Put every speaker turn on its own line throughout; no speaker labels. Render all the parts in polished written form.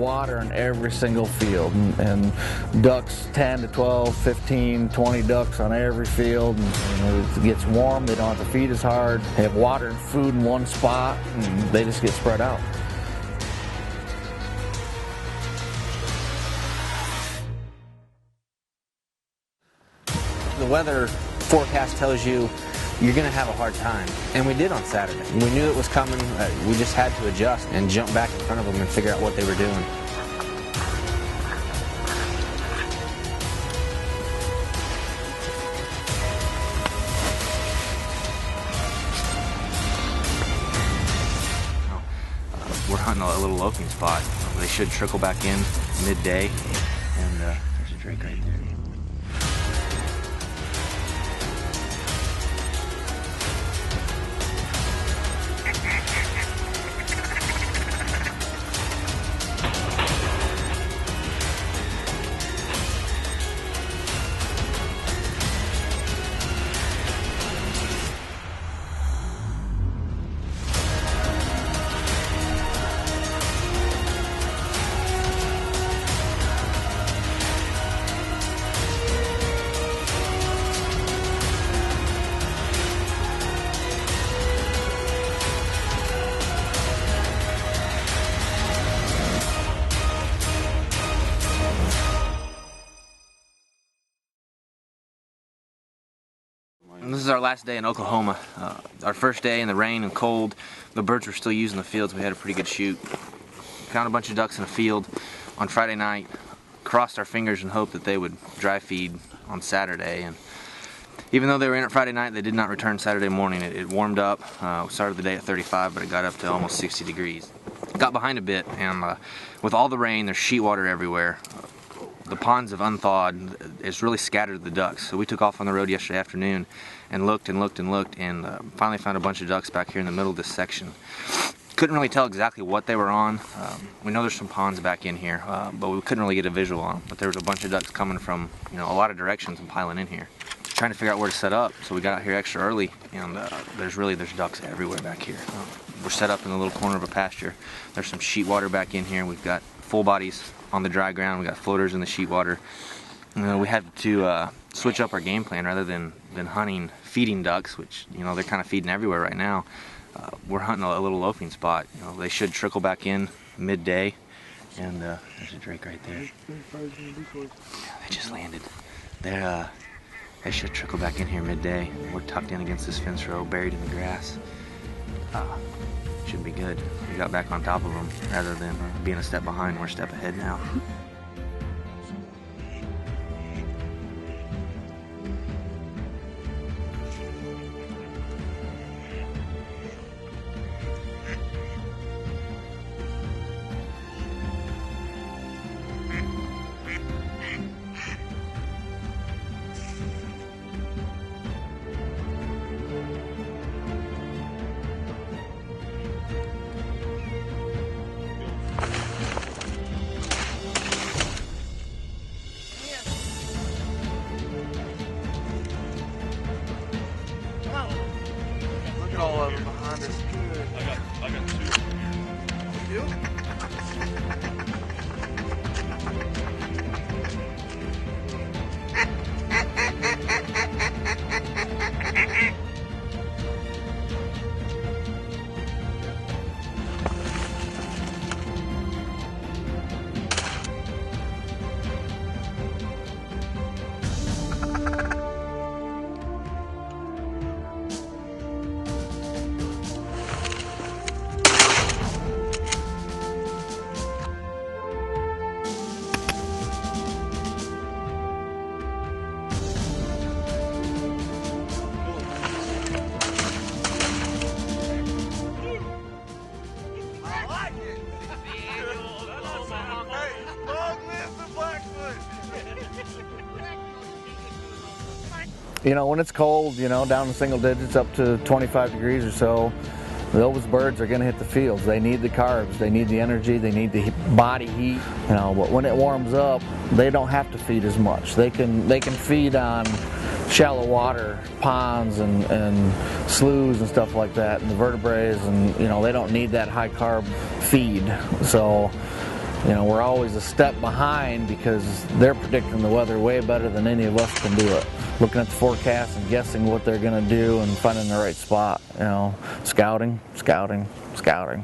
water in every single field, and ducks 10 to 12, 15, 20 ducks on every field. And it gets warm, they don't have to feed as hard. They have water and food in one spot, and they just get spread out.
The weather forecast tells you you're going to have a hard time, and we did on Saturday. We knew it was coming. We just had to adjust and jump back in front of them and figure out what they were doing. We're hunting a little loafing spot. They should trickle back in midday, and there's a drake right there. And this is our last day in Oklahoma. Our first day in the rain and cold. The birds were still using the fields. We had a pretty good shoot. Found a bunch of ducks in a field on Friday night. Crossed our fingers and hoped that they would dry feed on Saturday. And even though they were in it Friday night, they did not return Saturday morning. It warmed up. We started the day at 35, but it got up to almost 60 degrees. Got behind a bit, and with all the rain, there's sheet water everywhere. The ponds have unthawed. It's really scattered the ducks. So we took off on the road yesterday afternoon and looked and looked and looked, and finally found a bunch of ducks back here in the middle of this section. Couldn't really tell exactly what they were on. We know there's some ponds back in here, but we couldn't really get a visual on them. But there was a bunch of ducks coming from, a lot of directions and piling in here. Trying to figure out where to set up, so we got out here extra early, and there's ducks everywhere back here. We're set up in the little corner of a pasture. There's some sheet water back in here. We've got full bodies on the dry ground. We got floaters in the sheet water. We had to switch up our game plan rather than hunting feeding ducks, which they're kind of feeding everywhere right now. We're hunting a little loafing spot. They should trickle back in midday, and there's a drake right there. Yeah, they just landed. They should trickle back in here midday. We're tucked in against this fence row, buried in the grass. Should be good. We got back on top of them rather than being a step behind. We're a step ahead now.
All of them behind us. I got two. You?
When it's cold, down in single digits up to 25 degrees or so, those birds are going to hit the fields. They need the carbs, they need the energy, they need the body heat. But when it warms up, they don't have to feed as much. They can feed on shallow water, ponds and sloughs and stuff like that, and the vertebrates, and they don't need that high carb feed. So You know, we're always a step behind because they're predicting the weather way better than any of us can do it. Looking at the forecast and guessing what they're going to do and finding the right spot. You know, scouting, scouting, scouting.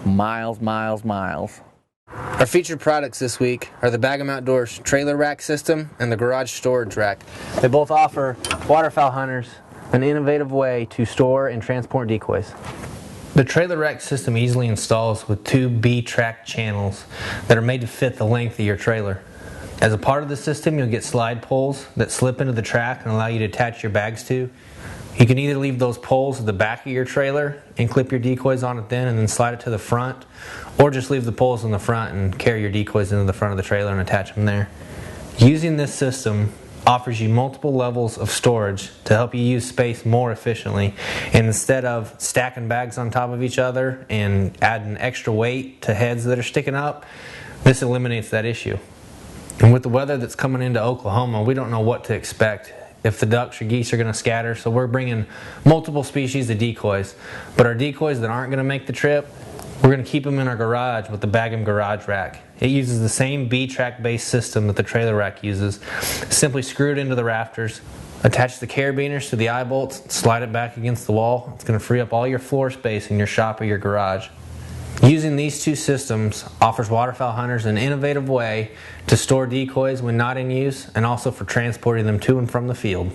Miles, miles, miles.
Our featured products this week are the Bag 'em Outdoors trailer rack system and the garage storage rack. They both offer waterfowl hunters an innovative way to store and transport decoys. The trailer rack system easily installs with two B-track channels that are made to fit the length of your trailer. As a part of the system, you'll get slide poles that slip into the track and allow you to attach your bags to. You can either leave those poles at the back of your trailer and clip your decoys on it then and then slide it to the front, or just leave the poles in the front and carry your decoys into the front of the trailer and attach them there. Using this system offers you multiple levels of storage to help you use space more efficiently, and instead of stacking bags on top of each other and adding extra weight to heads that are sticking up, this eliminates that issue. And with the weather that's coming into Oklahoma, we don't know what to expect, if the ducks or geese are going to scatter, so we're bringing multiple species of decoys. But our decoys that aren't going to make the trip, we're going to keep them in our garage with the Bag 'em garage rack. It uses the same B-track based system that the trailer rack uses. Simply screw it into the rafters, attach the carabiners to the eye bolts, slide it back against the wall. It's going to free up all your floor space in your shop or your garage. Using these two systems offers waterfowl hunters an innovative way to store decoys when not in use, and also for transporting them to and from the field.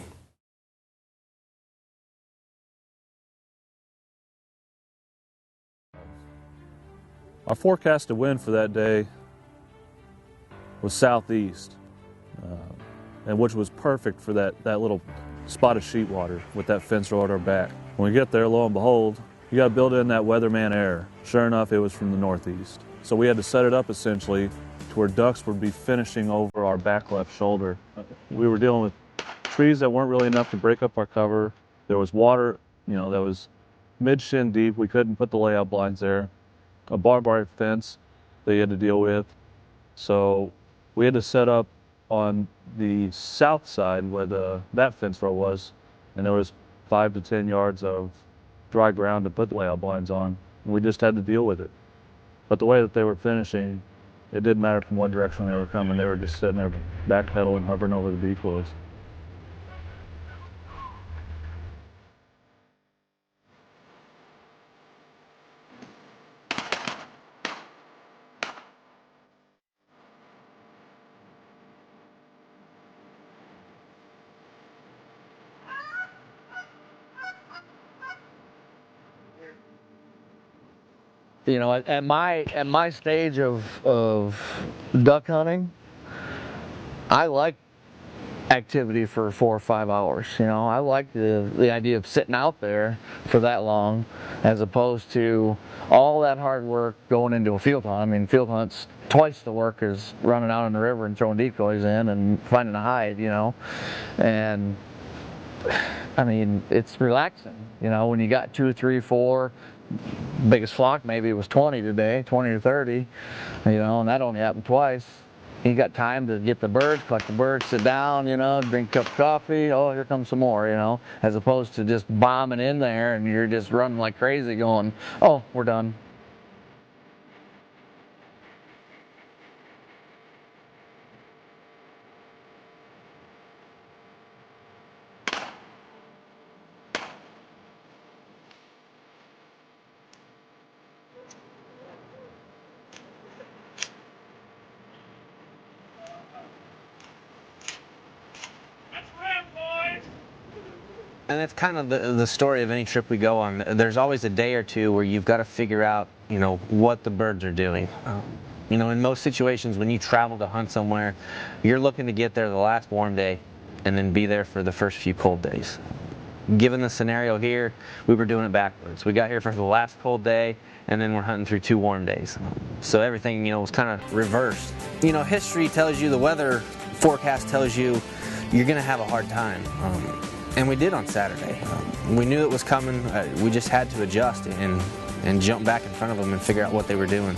Our forecasted wind for that day was southeast, and which was perfect for that little spot of sheet water with that fence row at our back. When we get there, lo and behold, you got to build in that weatherman air. Sure enough, it was from the northeast. So we had to set it up essentially to where ducks would be finishing over our back left shoulder. We were dealing with trees that weren't really enough to break up our cover. There was water, you know, that was mid-shin deep. We couldn't put the layout blinds there. A barbed wire fence that you had to deal with. So we had to set up on the south side where that fence row was, and there was 5 to 10 yards of dry ground to put the layout blinds on. And we just had to deal with it. But the way that they were finishing, it didn't matter from what direction they were coming. They were just sitting there backpedaling, hovering over the decoys.
You know, at my stage of duck hunting, I like activity for 4 or 5 hours. You know, I like the idea of sitting out there for that long, as opposed to all that hard work going into a field hunt. I mean, field hunts twice the work as running out in the river and throwing decoys in and finding a hide. You know, and I mean, it's relaxing. You know, when you got 2, 3, 4. Biggest flock maybe it was 20 today, 20 or 30, you know, and that only happened twice. You got time to get the birds, collect the birds, sit down, you know, drink a cup of coffee. Oh, here comes some more, you know, as opposed to just bombing in there and you're just running like crazy going, oh, we're done.
And that's kind of the story of any trip we go on. There's always a day or two where you've got to figure out, you know, what the birds are doing. You know, in most situations when you travel to hunt somewhere, you're looking to get there the last warm day and then be there for the first few cold days. Given the scenario here, we were doing it backwards. We got here for the last cold day, and then we're hunting through 2 warm days. So everything, you know, was kind of reversed. You know, history tells you, the weather forecast tells you, you're going to have a hard time. And we did on Saturday. We knew it was coming. We just had to adjust and jump back in front of them and figure out what they were doing.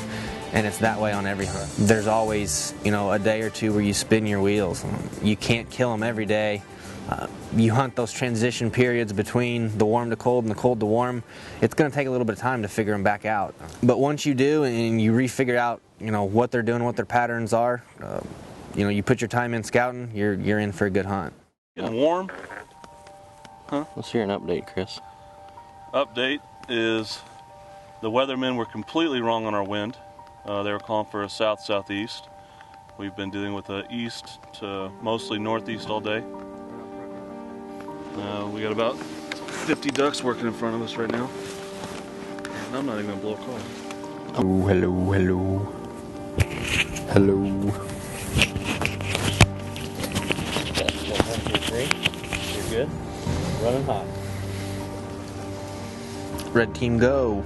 And it's that way on every hunt. There's always, you know, a day or two where you spin your wheels. You can't kill them every day, You hunt those transition periods between the warm to cold and the cold to warm. It's going to take a little bit of time to figure them back out. But once you do and you refigure out, what they're doing, what their patterns are, you put your time in scouting, you're in for a good hunt.
Getting warm.
Let's hear an update, Chris.
Update is the weathermen were completely wrong on our wind. They were calling for a south-southeast. We've been dealing with a east to mostly northeast all day. We got about 50 ducks working in front of us right now. And I'm not even gonna blow a call.
Oh, hello, hello. Hello. 1, 2, 3. You're good. Running hot.
Red team go.